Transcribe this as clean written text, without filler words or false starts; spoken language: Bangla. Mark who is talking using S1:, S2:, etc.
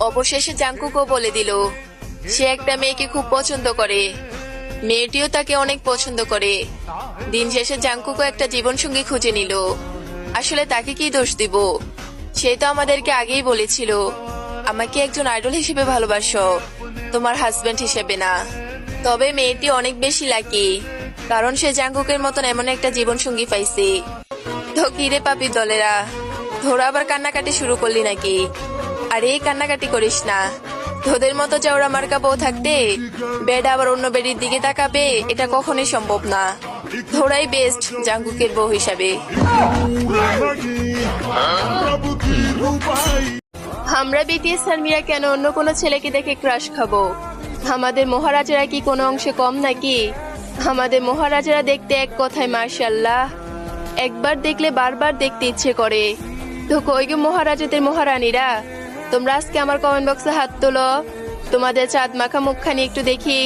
S1: অবশেষে জাংকুকও বলে দিল সে একটা মেয়েকে খুব পছন্দ করে, মেয়েটিও তাকে অনেক পছন্দ করে। দিন শেষে জাংকুকও একটা জীবনসঙ্গী খুঁজে নিল। আসলে তাকে কি দোষ দিব, সে তো আমাদেরকে আগেই বলেছিল আমাকে একজন আইডল হিসেবে ভালোবাসো, তোমার হাজবেন্ড হিসেবে না। তবে মেয়েটি অনেক বেশি লাকি, কারণ সে জাংকুকের মতন এমন একটা জীবনসঙ্গী পাইছে। তো কিরে পাপি দলেরা, তোরা আবার কান্নাকাটি শুরু করলি নাকি? আরে কান্নাকাটি করিস না, তোদের মতো চাওড়া মার্কা বউ থাকতে বেডা আবার অন্য বেডির দিকে তাকাবে, এটা কখনোই সম্ভব না। তোরাই বেস্ট জাংকুকের বউ হিসাবে। আমরা বিটিএস আর মীরা কেন অন্য কোনো ছেলেকে দেখে ক্রাশ খাবো? আমাদের মহারাজারা কি কোনো অংশে কম নাকি? আমাদের মহারাজারা দেখতে এক কথায় মাশাআল্লাহ, একবার দেখলে বারবার দেখতে ইচ্ছে করে। তো কই গো মহারাজাদের মহারানীরা, তোমরা আজকে আমার কমেন্ট বক্সে হাত তোলো, তোমাদের চাঁদ মাখা মুখখানি একটু দেখি।